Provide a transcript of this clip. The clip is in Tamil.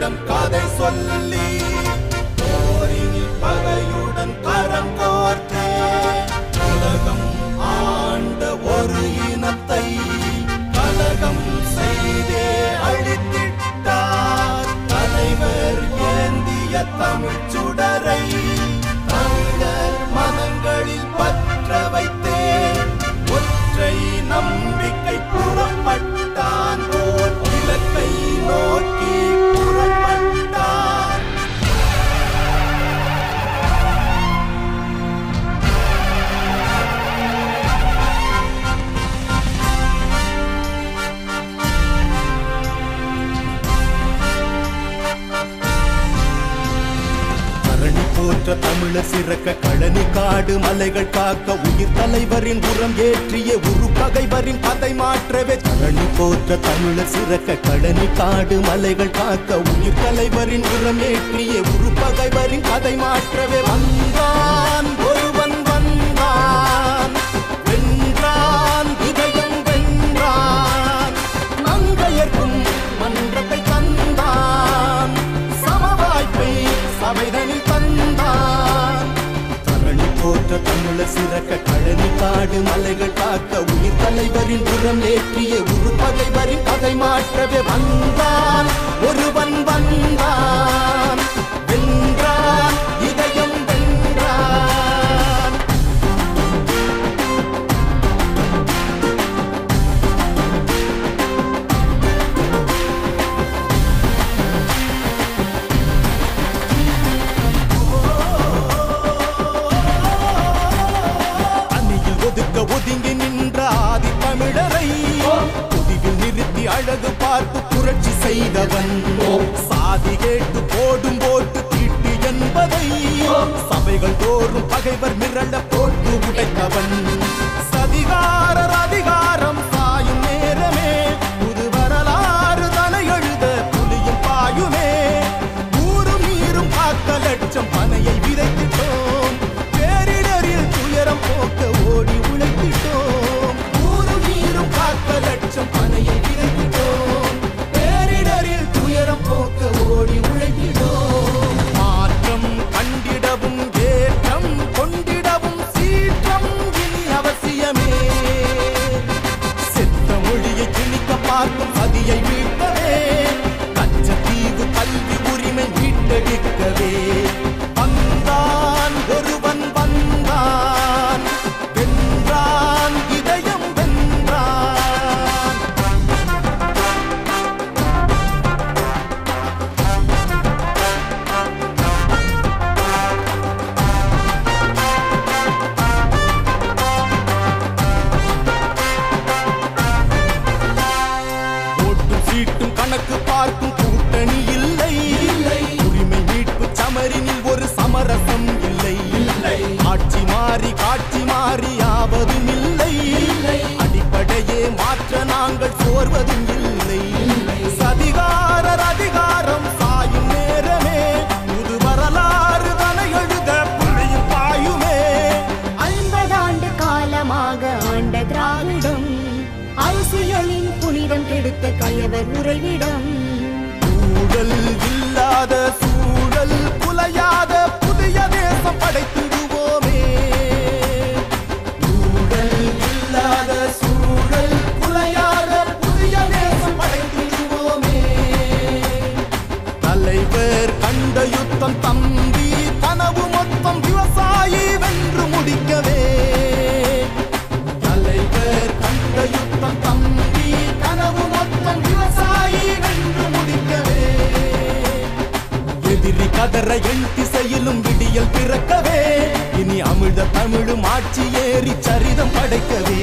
மக்களிடம் கதை சொல்லி போரினில் பகையுடன் கரம் கோர்த்தே உலகம் ஆண்ட ஒரு இனத்தை கலகம் செய்தே அழித்திட்டார் தலைவர் ஏந்திய தமிழ் சுடரை தமிழர் மனங்களில் பற்ற வைத்தே ஒற்றை நம்பிக்கை புறப்பட்டான் போல் இலக்கை நோக்கி புறப்பட்டான். போற்ற தமிழர் சிறக்க கழனி காடு மலைகள் காக்க உயிர் தலைவரின் உரம் ஏற்றிய உரு பகைவரின் கதை மாற்றவே கழனி போற்ற தமிழர் சிறக்க கழனி காடு மலைகள் காக்க உயிர் தலைவரின் உரம் ஏற்றிய உரு பகைவரின் கதை மாற்றவே வந்தான் ஒருவன் வந்தான் வென்றான் இதயம் வென்றான் மங்கையர்க்கும் மன்றத்தை தந்தான் சமவாய்ப்பை சபைதனில் தமிழர் சிறக்க கழனி காடு மலைகள் காக்க உயிர் தலைவரின் உரம் ஏற்றிய உரு பகைவரின் கதை மாற்றவே வந்தான் ஒருவன் வந்தான் வென்றான் இதயம் வென்றான். ஒதுங்கி நின்ற ஆதி தமிழரை புதிவில் நிறுத்தி அழகு பார்த்து புரட்சி செய்தவன் சாதி கேட்டு போடும் போட்டு தீட்டு என்பதை சபைகள் தோறும் பகைவர் மிரள போட்டு உடைத்தவன் சதிகாரர் அதிகாரம் சாயும் நேரமே புது வரலாறு தனை எழுத புலியும் பாயுமே ஊரும் நீரும் காக்க லட்சம் பனையை விதைத்திட்டோம் பேரிடரில் துயரம் போக்க ஓடி உழைத்திட்டோம் ஊரும் நீரும் காக்க லட்சம் பனையை விதைத்திட்டோம் பேரிடரில் துயரம் போக்க ஓடி உழைத்திட்டோம் மாற்றம் கண்டிடவும் ஏற்றம் கொண்டிடவும் சீற்றம் இனி அவசியமே செத்த மொழியை திணிக்க பார்க்கும் சதியை மீட்கவே கச்சத்தீவு கல்வி உரிமை மீட்டெடுக்கவே வந்தான் ஒருவன் வந்தான் வென்றான் இதயம் வென்றான். ஓட்டும் சீட்டும் கணக்கு பார்க்கும் கூட்டணி இல்லை உரிமை மீட்பு சமரினில் ஒரு சமரசம் இல்லை ஆட்சி மாறி காட்சி மாறி ஆவதும் இல்லை அடிப்படையே மாற்ற நாங்கள் சோர்வதும் இல்லை சதிகாரர் அதிகாரம் சாயும் நேரமே புது வரலாறு தனை எழுத புலியும் பாயுமே 50 ஆண்டு காலமாக ஆண்ட திராவிடம் அரசியலின் புனிதம் கெடுத்த கயவர் உறைவிடம் ஊழல் இல்லாத சூழல் குலையாத புதிய தேசம் படைத்திடுவோமே ஊழல் இல்லாத சூழல் குலையாத புதிய தேசம் படைத்திடுவோமே தலைவர் கண்ட யுத்தம் தம்பி கனவு மொத்தம் விவசாயி வென்று முடிக்கவே தலைவர் கண்ட யுத்தம் தம்பி கனவு மொத்தம் விவசாயி வென்று முடிக்கவே எதிரி கதற என் திசையிலும் விடியல் பிறக்கவே இனி அமிழ்த தமிழும் ஆட்சி ஏறி சரிதம் படைக்கவே